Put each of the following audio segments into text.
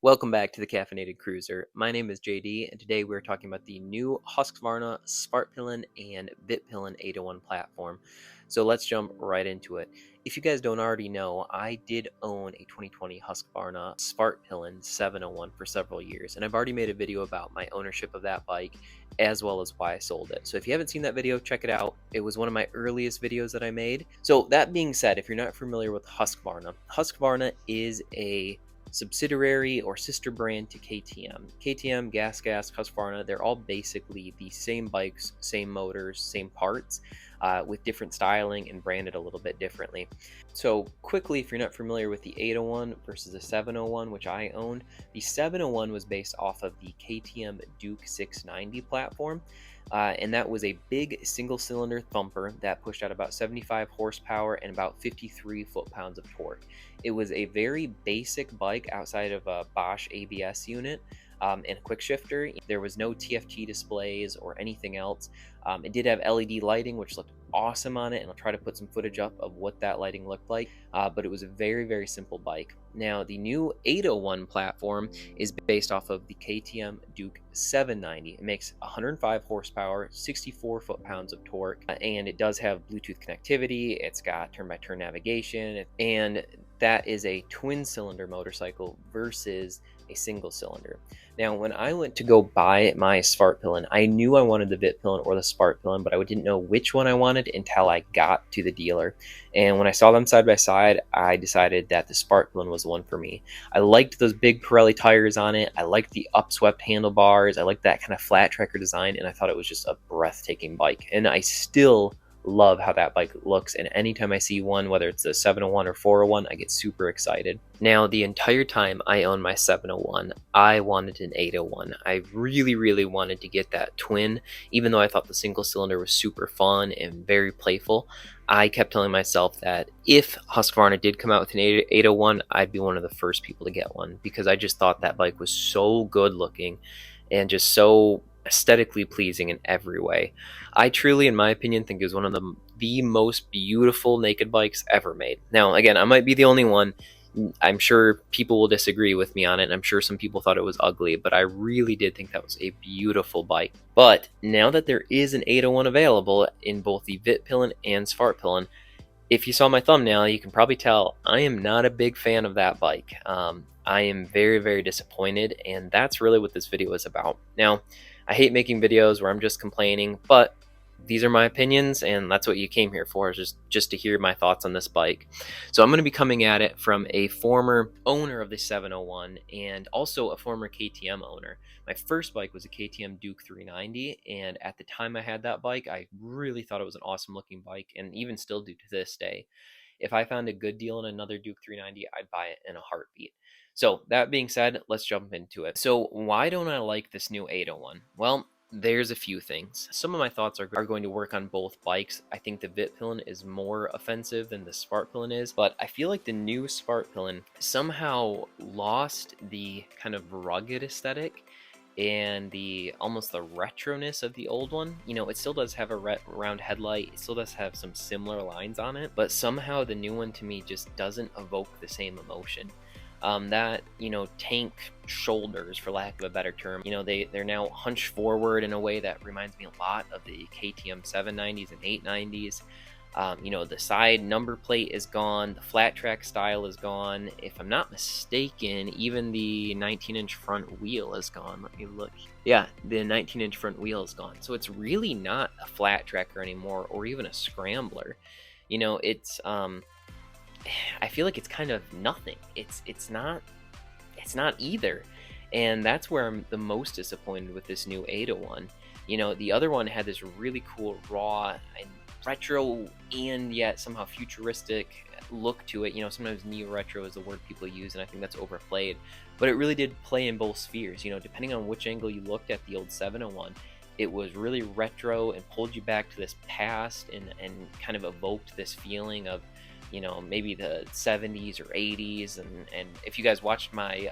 Welcome back to the Caffeinated Cruiser. My name is JD, and today we're talking about the new HUSQVARNA SVARTPILEN and Vipillin 801 platform. So let's jump right into it. If you guys don't already know, I did own a 2020 HUSQVARNA SVARTPILEN 701 for several years, and I've already made a video about my ownership of that bike as well as why I sold it. So if you haven't seen that video, check it out. It was one of my earliest videos that I made. So that being said, if you're not familiar with HUSQVARNA, HUSQVARNA is a subsidiary or sister brand to KTM. KTM, GasGas, Husqvarna, they're all basically the same bikes, same motors, same parts, with different styling and branded a little bit differently. So quickly, if you're not familiar with the 801 versus the 701, which I owned, the 701 was based off of the KTM Duke 690 platform. And that was a big single-cylinder thumper that pushed out about 75 horsepower and about 53 foot-pounds of torque. It was a very basic bike outside of a Bosch ABS unit and a quick shifter. There was no TFT displays or anything else. It did have LED lighting, which looked awesome on it, and I'll try to put some footage up of what that lighting looked like, but it was a very, very simple bike. Now, the new 801 platform is based off of the KTM Duke 790. It makes 105 horsepower, 64 foot-pounds of torque, and it does have Bluetooth connectivity. It's got turn-by-turn navigation, and that is a twin-cylinder motorcycle versus a single cylinder. Now, when I went to go buy my SVARTPILEN, I knew I wanted the Vipillin or the SVARTPILEN, but I didn't know which one I wanted until I got to the dealer. And when I saw them side by side, I decided that the SVARTPILEN was the one for me. I liked those big Pirelli tires on it. I liked the upswept handlebars. I liked that kind of flat tracker design, and I thought it was just a breathtaking bike. And I still love how that bike looks, and anytime I see one, whether it's a 701 or 401, I get super excited. Now, the entire time I owned my 701, I wanted an 801. I really wanted to get that twin. Even though I thought the single cylinder was super fun and very playful, I kept telling myself that if HUSQVARNA did come out with an 801, I'd be one of the first people to get one, because I just thought that bike was so good looking and just so aesthetically pleasing in every way. I truly, in my opinion, think it was one of the most beautiful naked bikes ever made. Now, again, I might be the only one. I'm sure people will disagree with me on it, and I'm sure some people thought it was ugly, but I really did think that was a beautiful bike. But now that there is an 801 available in both the Vipillin and SVARTPILEN, if you saw my thumbnail, you can probably tell I am not a big fan of that bike. I am very disappointed, and that's really what this video is about. Now, I hate making videos where I'm just complaining, but these are my opinions, and that's what you came here for, is just to hear my thoughts on this bike. So I'm going to be coming at it from a former owner of the 701 and also a former KTM owner. My first bike was a KTM Duke 390, and at the time I had that bike, I really thought it was an awesome looking bike, and even still do to this day. If I found a good deal in another Duke 390, I'd buy it in a heartbeat. So that being said, let's jump into it. So why don't I like this new 801? Well, there's a few things. Some of my thoughts are going to work on both bikes. I think the Vipillin is more offensive than the SVARTPILEN is, but I feel like the new SVARTPILEN somehow lost the kind of rugged aesthetic and almost the retroness of the old one. You know, it still does have a round headlight, it still does have some similar lines on it, but somehow the new one to me just doesn't evoke the same emotion. That, you know, tank shoulders, for lack of a better term, you know, they're now hunched forward in a way that reminds me a lot of the KTM 790s and 890s. You know, the side number plate is gone, the flat track style is gone. If I'm not mistaken, even the 19-inch front wheel is gone. Let me look. Yeah, the 19-inch front wheel is gone. So it's really not a flat tracker anymore, or even a scrambler. You know, it's I feel like it's kind of nothing. It's not either. And that's where I'm the most disappointed with this new 801. You know, the other one had this really cool raw and retro and yet somehow futuristic look to it. You know, sometimes neo-retro is the word people use, and I think that's overplayed. But it really did play in both spheres. You know, depending on which angle you looked at the old 701, it was really retro and pulled you back to this past and kind of evoked this feeling of, you know, maybe the 70s or 80s. And if you guys watched my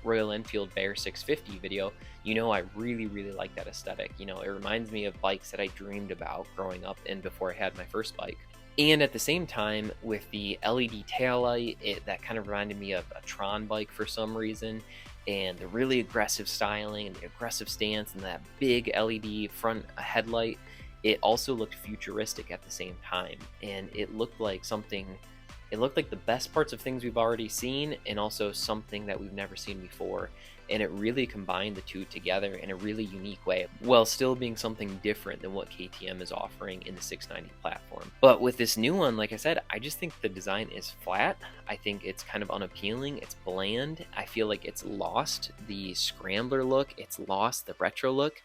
Royal Enfield Bear 650 video, you know I really like that aesthetic. You know, it reminds me of bikes that I dreamed about growing up and before I had my first bike. And at the same time, with the LED taillight, that kind of reminded me of a Tron bike for some reason. and the really aggressive styling and the aggressive stance and that big LED front headlight, it also looked futuristic at the same time. And it looked like the best parts of things we've already seen and also something that we've never seen before. And it really combined the two together in a really unique way, while still being something different than what KTM is offering in the 690 platform. But with this new one, like I said, I just think the design is flat. I think it's kind of unappealing. It's bland. I feel like it's lost the scrambler look. It's lost the retro look.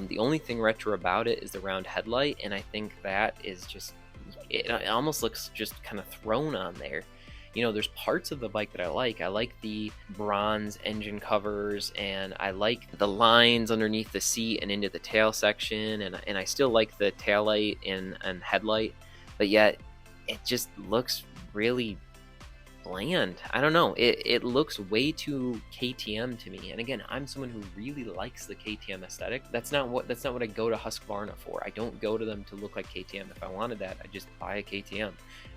The only thing retro about it is the round headlight, and I think that is just, it almost looks just kind of thrown on there. You know, there's parts of the bike that I like. I like the bronze engine covers, and I like the lines underneath the seat and into the tail section, and I still like the taillight and headlight, but yet it just looks really bland. I don't know. It looks way too KTM to me. And again, I'm someone who really likes the KTM aesthetic. That's not what I go to Husqvarna for. I don't go to them to look like KTM. If I wanted that, I'd just buy a KTM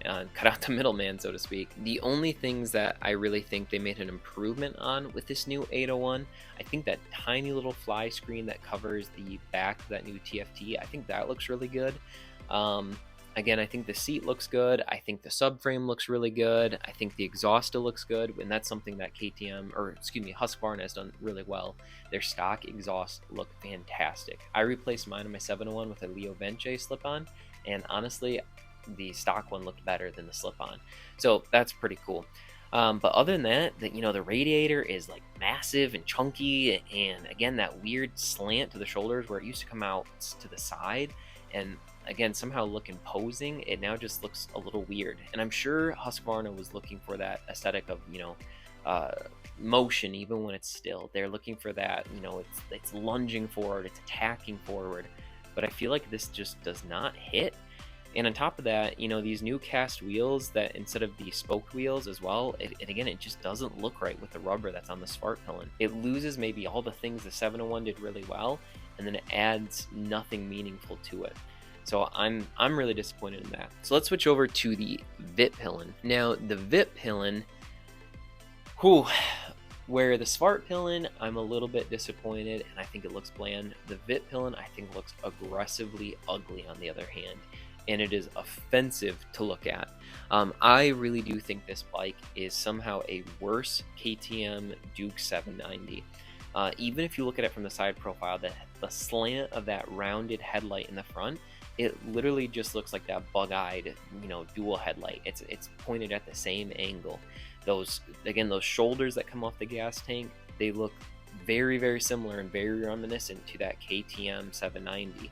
and cut out the middleman, so to speak. The only things that I really think they made an improvement on with this new 801, I think that tiny little fly screen that covers the back of that new TFT, I think that looks really good. Again, I think the seat looks good. I think the subframe looks really good. I think the exhaust still looks good, and that's something that Husqvarna has done really well. Their stock exhaust look fantastic. I replaced mine on my 701 with a Leo Vence slip-on, and honestly, the stock one looked better than the slip-on. So that's pretty cool. But other than that, the radiator is like massive and chunky, and again, that weird slant to the shoulders where it used to come out to the side, and again, somehow look imposing, it now just looks a little weird. And I'm sure Husqvarna was looking for that aesthetic of, motion even when it's still. They're looking for that, it's lunging forward, it's attacking forward. But I feel like this just does not hit. And on top of that, these new cast wheels that instead of the spoked wheels as well, it just doesn't look right with the rubber that's on the Svartpilen. It loses maybe all the things the 701 did really well, and then it adds nothing meaningful to it. So I'm really disappointed in that. So let's switch over to the Vipillin. Now the Vipillin, where the Svartpilen, I'm a little bit disappointed and I think it looks bland. The Vipillin, I think, looks aggressively ugly on the other hand, and it is offensive to look at. I really do think this bike is somehow a worse KTM Duke 790. Even if you look at it from the side profile, the slant of that rounded headlight in the front, it literally just looks like that bug-eyed, dual headlight. It's pointed at the same angle. Those shoulders that come off the gas tank, they look very, very similar and very reminiscent to that KTM 790.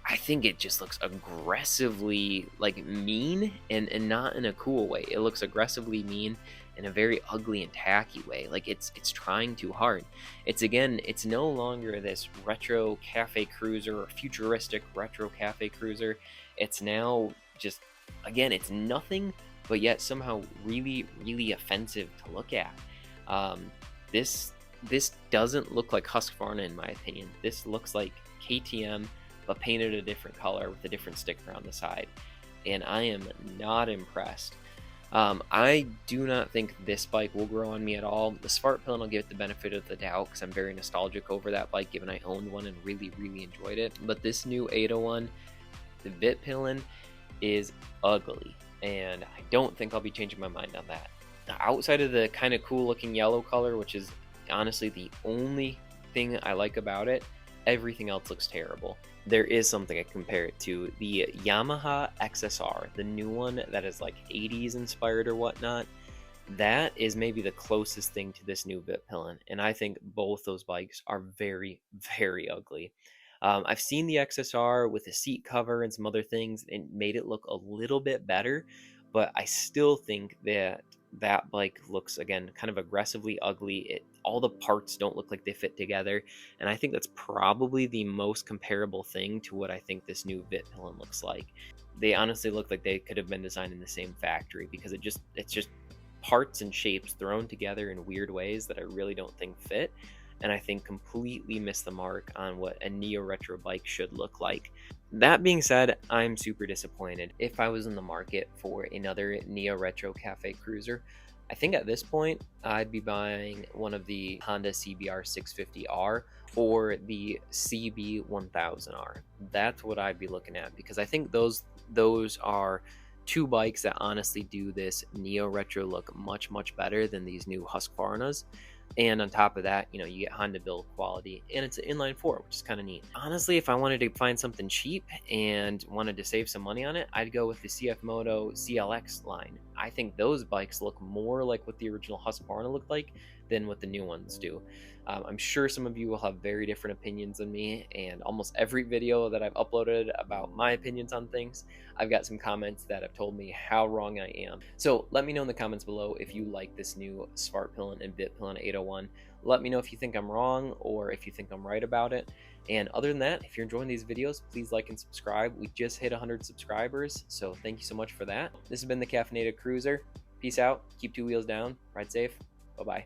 I think it just looks aggressively mean, and not in a cool way. It looks aggressively mean in a very ugly and tacky way. It's trying too hard. It's no longer this retro cafe cruiser or futuristic retro cafe cruiser. It's now just, it's nothing, but yet somehow really, really offensive to look at. This doesn't look like Husqvarna in my opinion. This looks like KTM, but painted a different color with a different sticker on the side, and I am not impressed. I do not think this bike will grow on me at all. The Svartpilen, I'll give it the benefit of the doubt because I'm very nostalgic over that bike, given I owned one and really, really enjoyed it. But this new 801, the Vipillin, is ugly, and I don't think I'll be changing my mind on that. Now, outside of the kind of cool looking yellow color, which is honestly the only thing I like about it, everything else looks terrible. There is something I compare it to. The Yamaha XSR, the new one that is 80s inspired or whatnot, that is maybe the closest thing to this new Vipillin, and I think both those bikes are very, very ugly. I've seen the XSR with a seat cover and some other things and made it look a little bit better, but I still think that bike looks, again, kind of aggressively ugly. All the parts don't look like they fit together, and I think that's probably the most comparable thing to what I think this new Vipillin looks like. They honestly look like they could have been designed in the same factory, because it's just parts and shapes thrown together in weird ways that I really don't think fit, and I think completely miss the mark on what a neo-retro bike should look like. That being said, I'm super disappointed. If I was in the market for another neo-retro cafe cruiser, I think at this point, I'd be buying one of the Honda CBR 650R or the CB 1000R. That's what I'd be looking at, because I think those are two bikes that honestly do this neo retro look much better than these new Husqvarnas. And on top of that, you get Honda build quality, and it's an inline four, which is kind of neat. Honestly, if I wanted to find something cheap and wanted to save some money on it, I'd go with the CF Moto CLX line. I think those bikes look more like what the original Husqvarna looked like than what the new ones do. I'm sure some of you will have very different opinions than me, and almost every video that I've uploaded about my opinions on things, I've got some comments that have told me how wrong I am. So let me know in the comments below if you like this new Svartpilen and Vipillin 801. Let me know if you think I'm wrong or if you think I'm right about it. And other than that, if you're enjoying these videos, please like and subscribe. We just hit 100 subscribers, so thank you so much for that. This has been the Caffeinated Cruiser. Peace out, keep two wheels down, ride safe, bye-bye.